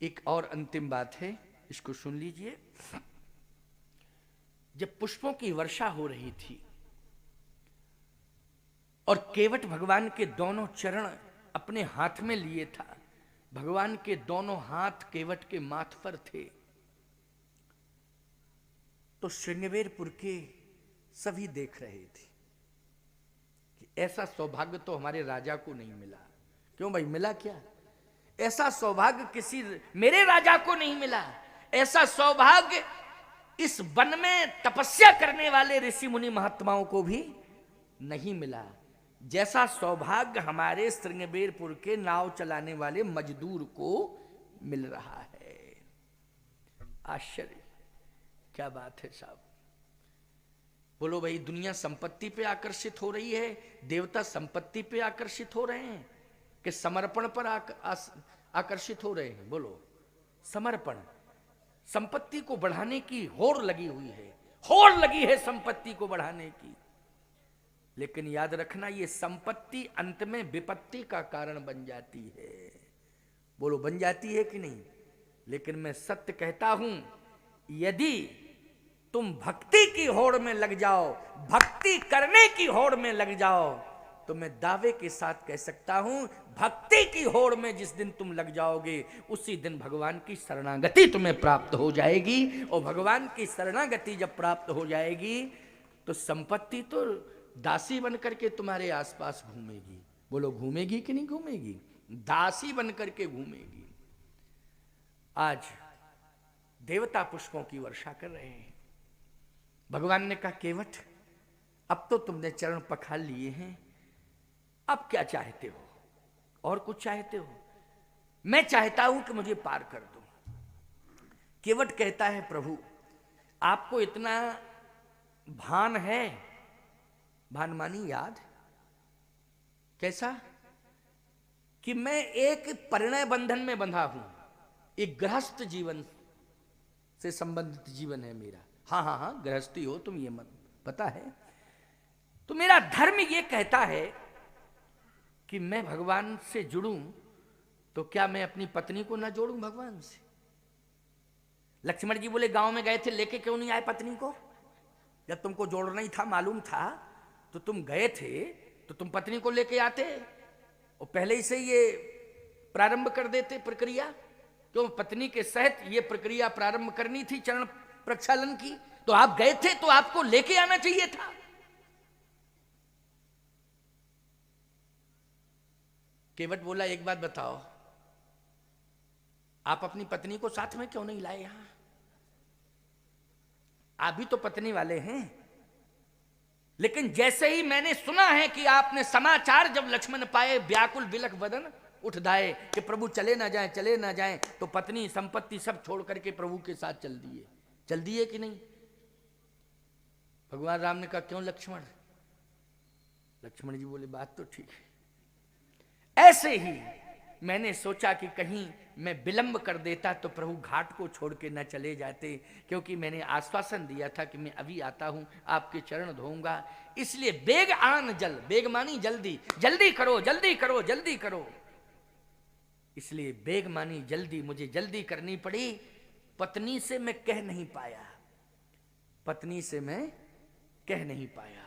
एक और अंतिम बात है, इसको सुन लीजिए। जब पुष्पों की वर्षा हो रही थी और केवट भगवान के दोनों चरण अपने हाथ में लिए था, भगवान के दोनों हाथ केवट के माथ पर थे, तो श्रृंगवेरपुर के सभी देख रहे थे कि ऐसा सौभाग्य तो हमारे राजा को नहीं मिला। क्यों भाई, मिला क्या? ऐसा सौभाग्य किसी मेरे राजा को नहीं मिला। ऐसा सौभाग्य इस वन में तपस्या करने वाले ऋषि मुनि महात्माओं को भी नहीं मिला, जैसा सौभाग्य हमारे श्रृंगवेरपुर के नाव चलाने वाले मजदूर को मिल रहा है। आश्चर्य, क्या बात है साहब। बोलो भाई, दुनिया संपत्ति पे आकर्षित हो रही है, देवता संपत्ति पे आकर्षित हो रहे हैं कि समर्पण पर आकर्षित हो रहे हैं? बोलो, समर्पण। संपत्ति को बढ़ाने की होड़ लगी हुई है, होड़ लगी है संपत्ति को बढ़ाने की। लेकिन याद रखना, ये संपत्ति अंत में विपत्ति का कारण बन जाती है। बोलो, बन जाती है कि नहीं? लेकिन मैं सत्य कहता हूं, यदि तुम भक्ति की होड़ में लग जाओ, भक्ति करने की होड़ में लग जाओ, तो मैं दावे के साथ कह सकता हूं, भक्ति की होड़ में जिस दिन तुम लग जाओगे, उसी दिन भगवान की शरणागति तुम्हें प्राप्त हो जाएगी। और भगवान की शरणागति जब प्राप्त हो जाएगी, तो संपत्ति तो दासी बन करके तुम्हारे आसपास घूमेगी। बोलो, घूमेगी कि नहीं घूमेगी? दासी बन करके घूमेगी। आज देवता पुष्पों की वर्षा कर रहे हैं। भगवान ने कहा, केवट, अब तो तुमने चरण पखाल लिए हैं, अब क्या चाहते हो? और कुछ चाहते हो? मैं चाहता हूं कि मुझे पार कर दो। केवट कहता है, प्रभु आपको इतना भान है, भान मानी याद, कैसा? कि मैं एक परिणय बंधन में बंधा हूं, एक गृहस्थ जीवन से संबंधित जीवन है मेरा। हाँ हाँ हाँ, गृहस्थी हो तुम, ये मत पता है। तो मेरा धर्म ये कहता है कि मैं भगवान से जुड़ूं, तो क्या मैं अपनी पत्नी को ना जोड़ूं भगवान से? लक्ष्मण जी बोले, गांव में गए थे, लेके क्यों नहीं आए पत्नी को? जब तुमको जोड़ना ही था, मालूम था, तो तुम गए थे, तो तुम पत्नी को लेके आते और पहले ही से ये प्रारंभ कर देते प्रक्रिया। क्यों पत्नी के सहित ये प्रक्रिया प्रारंभ करनी थी चरण प्रक्षालन की? तो आप गए थे तो आपको लेके आना चाहिए था। केवट बोला, एक बात बताओ, आप अपनी पत्नी को साथ में क्यों नहीं लाए यहां? आप भी तो पत्नी वाले हैं। लेकिन जैसे ही मैंने सुना है कि आपने समाचार जब लक्ष्मण पाए, व्याकुल बिलख बदन उठ दाए, कि प्रभु चले ना जाएं, चले ना जाएं, तो पत्नी संपत्ति सब छोड़ करके प्रभु के साथ चल दिए। चल दिए कि नहीं? भगवान राम ने कहा, क्यों लक्ष्मण? लक्ष्मण जी बोले, बात तो ठीक है। ऐसे ही मैंने सोचा कि कहीं मैं विलंब कर देता तो प्रभु घाट को छोड़ के न चले जाते, क्योंकि मैंने आश्वासन दिया था कि मैं अभी आता हूं, आपके चरण धोऊंगा। इसलिए बेग आन जल, बेग मानी जल्दी, जल्दी करो, जल्दी करो, जल्दी करो। इसलिए बेग मानी जल्दी, मुझे जल्दी करनी पड़ी। पत्नी से मैं कह नहीं पाया, पत्नी से मैं कह नहीं पाया।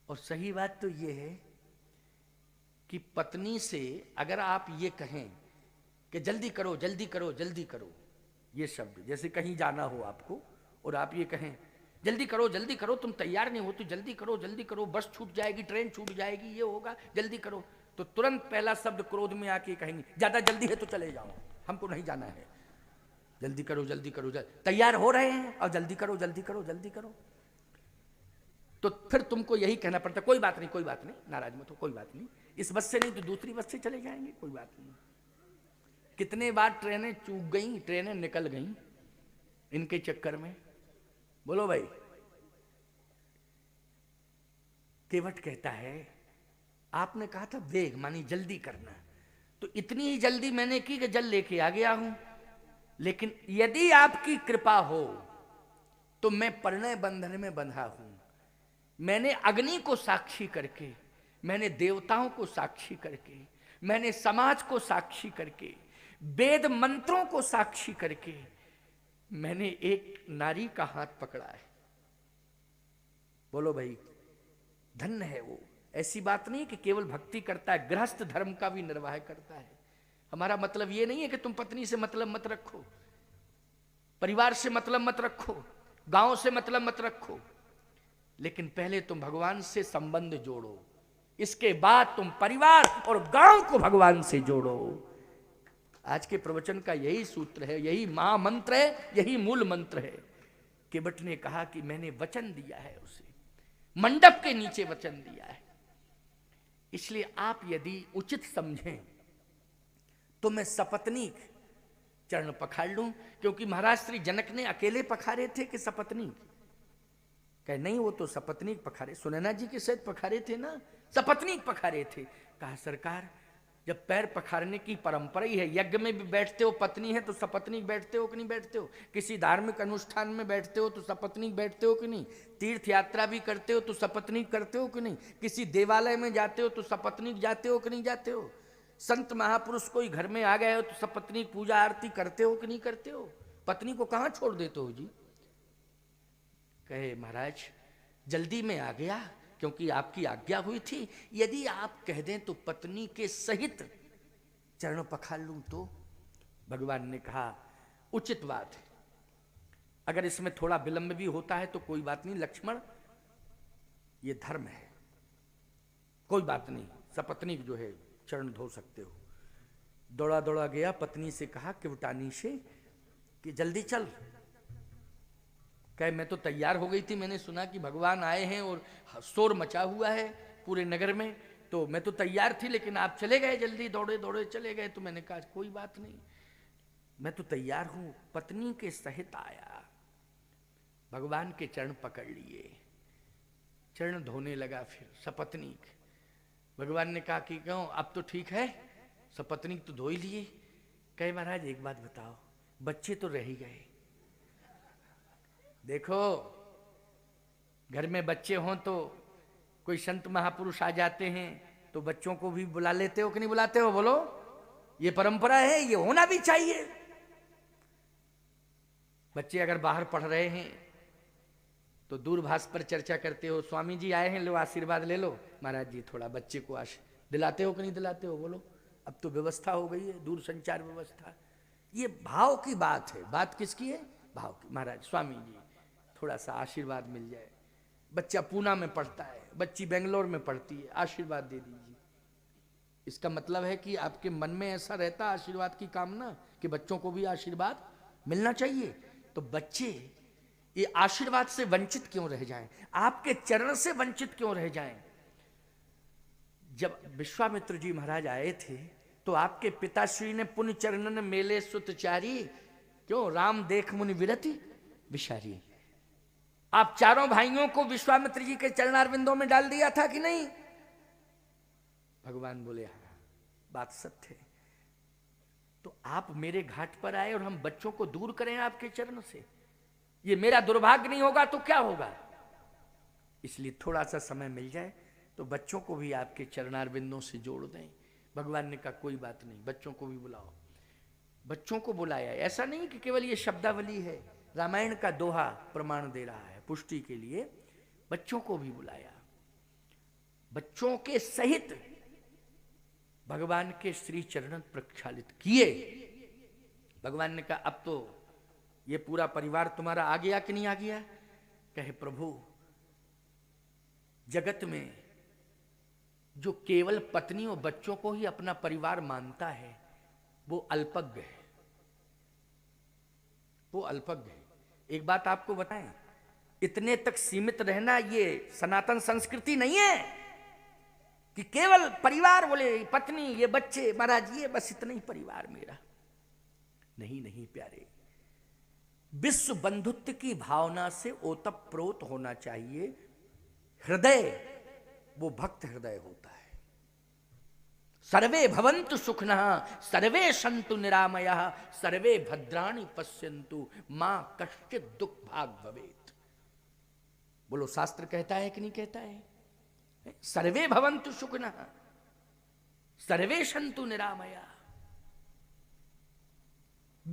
और सही बात तो यह है कि पत्नी से अगर आप ये कहें कि जल्दी करो, जल्दी करो, जल्दी करो, ये शब्द, जैसे कहीं जाना हो आपको और आप ये कहें, जल्दी करो, जल्दी करो, तुम तैयार नहीं हो तो जल्दी करो, जल्दी करो, बस छूट जाएगी, ट्रेन छूट जाएगी, ये होगा, जल्दी करो, तो तुरंत पहला शब्द क्रोध में आके कहेंगे, ज्यादा जल्दी है तो चले जाओ, हमको नहीं जाना है, जल्दी करो, जल्दी करो, तैयार हो रहे हैं और जल्दी करो, जल्दी करो, जल्दी करो। तो फिर तुमको यही कहना पड़ता, कोई बात नहीं, कोई बात नहीं, नाराज मत हो, कोई बात नहीं, इस बस से नहीं तो दूसरी बस से चले जाएंगे, कोई बात नहीं। कितने बार ट्रेनें चूक गई, ट्रेनें निकल गई इनके चक्कर में। बोलो भाई। केवट कहता है, आपने कहा था वेग मानी जल्दी करना, तो इतनी ही जल्दी मैंने की कि जल लेके आ गया हूं। लेकिन यदि आपकी कृपा हो तो मैं परिणय बंधन में बंधा हूं। मैंने अग्नि को साक्षी करके, मैंने देवताओं को साक्षी करके, मैंने समाज को साक्षी करके, वेद मंत्रों को साक्षी करके मैंने एक नारी का हाथ पकड़ा है। बोलो भाई, धन्य है वो। ऐसी बात नहीं कि केवल भक्ति करता है, गृहस्थ धर्म का भी निर्वाह करता है। हमारा मतलब ये नहीं है कि तुम पत्नी से मतलब मत रखो, परिवार से मतलब मत रखो, गांव से मतलब मत रखो, लेकिन पहले तुम भगवान से संबंध जोड़ो, इसके बाद तुम परिवार और गांव को भगवान से जोड़ो। आज के प्रवचन का यही सूत्र है, यही महामंत्र है, यही मूल मंत्र है। केवट ने कहा कि मैंने वचन दिया है उसे, मंडप के नीचे वचन दिया है, इसलिए आप यदि उचित समझें तो मैं सपत्नीक चरण पखाड़ लूं। क्योंकि महाराज श्री जनक ने अकेले पखारे थे कि सपत्नीक? कहे नहीं, वो तो सपत्नीक पखारे, सुनैना जी के साथ पखारे थे ना, सपत्नीक पखारे थे। कहा सरकार, जब पैर पखारने की परंपरा ही है, यज्ञ में भी बैठते हो पत्नी है तो सपत्नीक बैठते हो कि नहीं बैठते हो? किसी धार्मिक अनुष्ठान में बैठते हो तो सपत्नीक बैठते हो कि नहीं? तीर्थ यात्रा भी करते हो तो सपत्नीक करते हो कि नहीं? किसी देवालय में जाते हो तो सपत्नीक जाते हो कि नहीं जाते हो? संत महापुरुष कोई घर में आ गए हो तो सपत्नीक पूजा आरती करते हो कि नहीं करते हो? पत्नी को कहाँ छोड़ देते हो जी? कहे महाराज जल्दी में आ गया, क्योंकि आपकी आज्ञा हुई थी, यदि आप कह दें तो पत्नी के सहित चरण पखार लूं तो? भगवान ने कहा उचित बात है, अगर इसमें थोड़ा विलंब भी होता है तो कोई बात नहीं लक्ष्मण, ये धर्म है, कोई बात नहीं, सपत्नी जो है चरण धो सकते हो। दौड़ा दौड़ा गया, पत्नी से कहा किवटानी से कि जल्दी चल। कहे मैं तो तैयार हो गई थी, मैंने सुना कि भगवान आए हैं और शोर मचा हुआ है पूरे नगर में, तो मैं तो तैयार थी, लेकिन आप चले गए जल्दी, दौड़े दौड़े चले गए, तो मैंने कहा कोई बात नहीं, मैं तो तैयार हूं। पत्नी के सहित आया, भगवान के चरण पकड़ लिए, चरण धोने लगा। फिर सपत्नीक, भगवान ने कहा कि क्यों अब तो ठीक है, सपत्नीक तो धो ही लिए। कहे महाराज एक बात बताओ, बच्चे तो रह ही गए। देखो घर में बच्चे हों तो कोई संत महापुरुष आ जाते हैं तो बच्चों को भी बुला लेते हो कि नहीं बुलाते हो? बोलो, ये परंपरा है, ये होना भी चाहिए। बच्चे अगर बाहर पढ़ रहे हैं तो दूरभाष पर चर्चा करते हो, स्वामी जी आए हैं, लो आशीर्वाद ले लो। महाराज जी थोड़ा बच्चे को दिलाते हो कि नहीं दिलाते हो? बोलो, अब तो व्यवस्था हो गई है, दूर संचार व्यवस्था। ये भाव की बात है। बात किसकी है? भाव की। महाराज स्वामी जी थोड़ा सा आशीर्वाद मिल जाए। बच्चा पूना में पढ़ता है, बच्ची बेंगलोर में पढ़ती है, आशीर्वाद दे दीजिए। इसका मतलब है कि आपके मन में ऐसा रहता आशीर्वाद की कामना कि बच्चों को भी आशीर्वाद मिलना चाहिए। तो बच्चे ये आशीर्वाद से वंचित क्यों रह जाएं? आपके चरण से वंचित क्यों रह जाएं? जब विश्वामित्र जी महाराज आए थे तो आपके पिताश्री ने पुण्य चरणन मेले सुतचारी, क्यों राम देख मुनि विरति विशारी। आप चारों भाइयों को विश्वामित्र जी के चरणारविंदों में डाल दिया था कि नहीं? भगवान बोले हाँ बात सत्य है। तो आप मेरे घाट पर आए और हम बच्चों को दूर करें आपके चरण से, ये मेरा दुर्भाग्य नहीं होगा तो क्या होगा? इसलिए थोड़ा सा समय मिल जाए तो बच्चों को भी आपके चरणारविंदों से जोड़ दें। भगवान ने कहा कोई बात नहीं, बच्चों को भी बुलाओ। बच्चों को बुलाया। ऐसा नहीं कि केवल ये शब्दावली है, रामायण का दोहा प्रमाण दे रहा है पुष्टि के लिए। बच्चों को भी बुलाया, बच्चों के सहित भगवान के श्री चरण प्रक्षालित किए। भगवान ने कहा अब तो ये पूरा परिवार तुम्हारा आ गया कि नहीं आ गया? कहे प्रभु जगत में जो केवल पत्नी और बच्चों को ही अपना परिवार मानता है वो अल्पज्ञ है, वो अल्पज्ञ है। एक बात आपको बताएं, इतने तक सीमित रहना ये सनातन संस्कृति नहीं है कि केवल परिवार बोले पत्नी ये बच्चे, महाराज ये बस इतना ही परिवार मेरा। नहीं नहीं प्यारे, विश्व बंधुत्व की भावना से ओतप्रोत होना चाहिए। हृदय वो भक्त हृदय होता है। सर्वे भवन्तु सुखिनः सर्वे सन्तु निरामयः सर्वे भद्राणि पश्यन्तु मां कश्चित् दुख भाग भवेत्। बोलो शास्त्र कहता है कि नहीं कहता है? सर्वे भवन्तु सुखिनः सर्वे सन्तु निरामयः।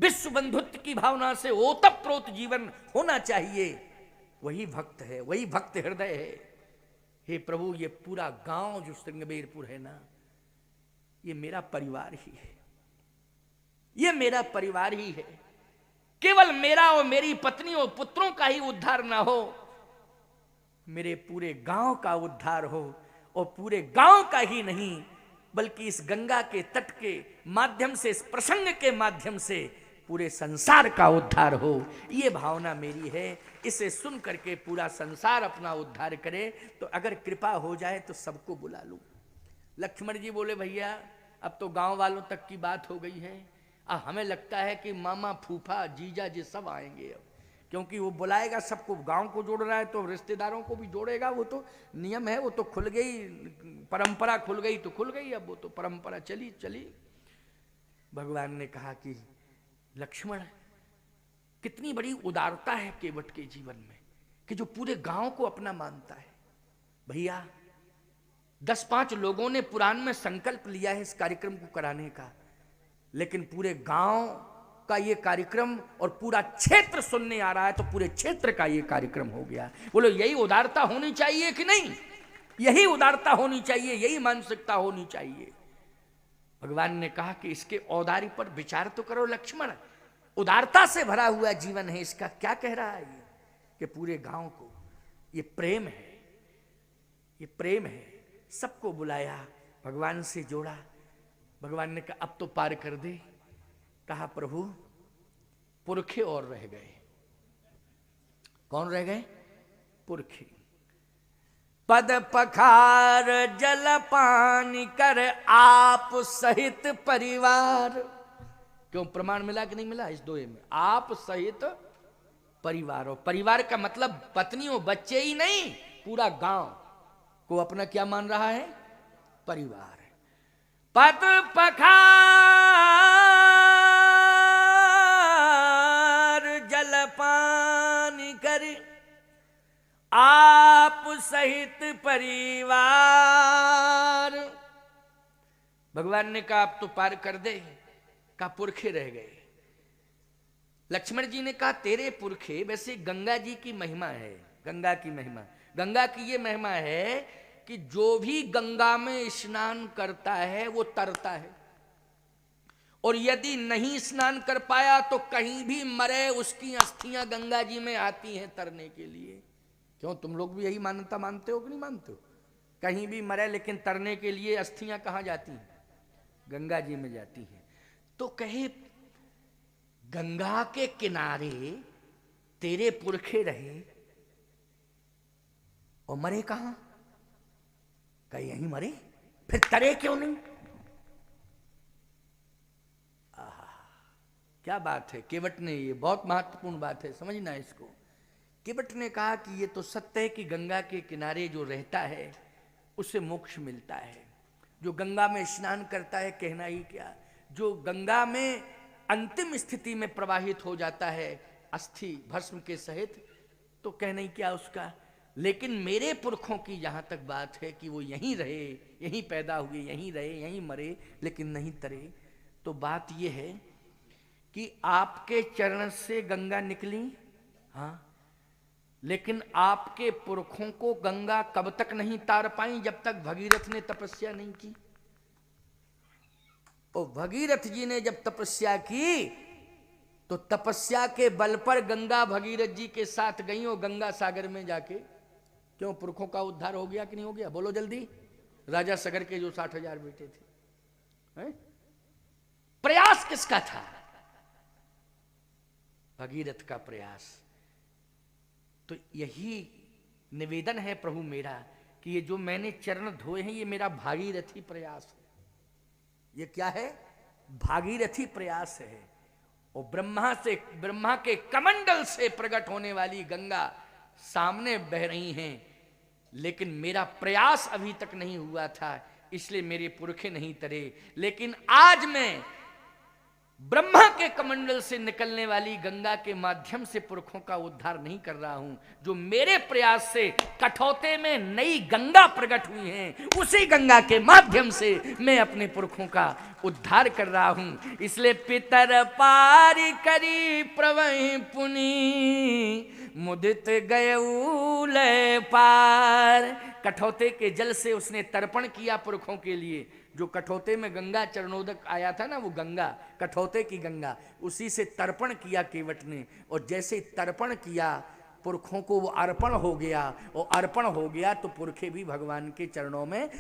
विश्व बंधुत्व की भावना से ओतप्रोत जीवन होना चाहिए, वही भक्त है, वही भक्त हृदय है। हे प्रभु, ये पूरा गांव जो श्रृंगबेरपुर है ना, ये मेरा परिवार ही है, ये मेरा परिवार ही है। केवल मेरा और मेरी पत्नी और पुत्रों का ही उद्धार ना हो, मेरे पूरे गांव का उद्धार हो, और पूरे गांव का ही नहीं बल्कि इस गंगा के तट के माध्यम से, इस प्रसंग के माध्यम से पूरे संसार का उद्धार हो, ये भावना मेरी है। इसे सुन करके पूरा संसार अपना उद्धार करे, तो अगर कृपा हो जाए तो सबको बुला लूं। लक्ष्मण जी बोले, भैया अब तो गांव वालों तक की बात हो गई है, अब हमें लगता है कि मामा, फूफा, जीजा जी सब आएंगे अब, क्योंकि वो बुलाएगा सबको, गांव को जोड़ रहा है तो रिश्तेदारों को भी जोड़ेगा, वो तो नियम है, वो तो खुल गई, परंपरा खुल गई तो खुल गई, अब वो तो परंपरा चली चली। भगवान ने कहा कि लक्ष्मण, कितनी बड़ी उदारता है केवट के जीवन में, कि जो पूरे गांव को अपना मानता है। भैया 10-5 लोगों ने पुराण में संकल्प लिया है इस कार्यक्रम को कराने का, लेकिन पूरे गांव का ये कार्यक्रम और पूरा क्षेत्र सुनने आ रहा है, तो पूरे क्षेत्र का ये कार्यक्रम हो गया। बोलो, यही उदारता होनी चाहिए कि नहीं? यही उदारता होनी चाहिए, यही मानसिकता होनी चाहिए। भगवान ने कहा कि इसके औदार्य पर विचार तो करो लक्ष्मण, उदारता से भरा हुआ जीवन है इसका। क्या कह रहा है ये? कि पूरे गांव को ये प्रेम है, ये प्रेम है। सबको बुलाया, भगवान से जोड़ा। भगवान ने कहा अब तो पार कर दे। कहा प्रभु, पुरखे और रह गए। कौन रह गए? पुरखे। पद पखार जल पानी कर आप सहित परिवार। क्यों? प्रमाण मिला कि नहीं मिला इस दोहे में? आप सहित परिवार। और परिवार का मतलब पत्नी और बच्चे ही नहीं, पूरा गांव को अपना क्या मान रहा है? परिवार। पद पखार जल पानी कर आप सहित परिवार। भगवान ने कहा अब तो पार कर दे। कहा पुरखे रह गए। लक्ष्मण जी ने कहा तेरे पुरखे, वैसे गंगा जी की महिमा है, गंगा की महिमा, गंगा की ये महिमा है कि जो भी गंगा में स्नान करता है वो तरता है, और यदि नहीं स्नान कर पाया तो कहीं भी मरे उसकी अस्थियां गंगा जी में आती हैं तरने के लिए। क्यों, तुम लोग भी यही मान्यता मानते हो कि नहीं मानते हो? कहीं भी मरे लेकिन तरने के लिए अस्थियां कहां जाती हैं? गंगा जी में जाती हैं। तो कहे गंगा के किनारे तेरे पुरखे रहे और मरे कहां? कहीं यहीं मरे, फिर तरे क्यों नहीं? क्या बात है। केवट ने, ये बहुत महत्वपूर्ण बात है, समझना इसको। केवट ने कहा कि ये तो सत्य है कि गंगा के किनारे जो रहता है उसे मोक्ष मिलता है। जो गंगा में स्नान करता है, कहना ही क्या, जो गंगा में अंतिम स्थिति में प्रवाहित हो जाता है अस्थि भस्म के सहित, तो कहना ही क्या उसका। लेकिन मेरे पुरखों की जहां तक बात है कि वो यहीं रहे, यहीं पैदा हुए, यहीं रहे, यहीं मरे, लेकिन नहीं तरे, तो बात ये है कि आपके चरण से गंगा निकली, हाँ, लेकिन आपके पुरखों को गंगा कब तक नहीं तार पाई? जब तक भगीरथ ने तपस्या नहीं की। और भगीरथ जी ने जब तपस्या की तो तपस्या के बल पर गंगा भगीरथ जी के साथ गई और गंगा सागर में जाके, क्यों, पुरखों का उद्धार हो गया कि नहीं हो गया? बोलो जल्दी। राजा सगर के जो 60,000 बेटे थे, हैं? प्रयास किसका था? भगीरथ का प्रयास। तो यही निवेदन है प्रभु मेरा कि ये जो मैंने चरण धोए हैं ये मेरा भागीरथी प्रयास है। ये क्या है? भागीरथी प्रयास है। और ब्रह्मा के कमंडल से प्रकट होने वाली गंगा सामने बह रही हैं, लेकिन मेरा प्रयास अभी तक नहीं हुआ था, इसलिए मेरे पुरखे नहीं तरे। लेकिन आज मैं ब्रह्मा के कमंडल से निकलने वाली गंगा के माध्यम से पुरखों का उद्धार नहीं कर रहा हूं, जो मेरे प्रयास से कठौते में नई गंगा प्रकट हुई है, उसी गंगा के माध्यम से मैं अपने पुरखों का उद्धार कर रहा हूं। इसलिए पितर पारी करी प्रवहि पुनि मुदित गए पार। कठौते के जल से उसने तर्पण किया पुरखों के लिए। जो कठौते में गंगा चरणोदक आया था ना, वो गंगा कठौते की गंगा, उसी से तर्पण किया केवट ने। और जैसे तर्पण किया पुरखों को, वो अर्पण हो गया। और अर्पण हो गया तो पुरखे भी भगवान के चरणों में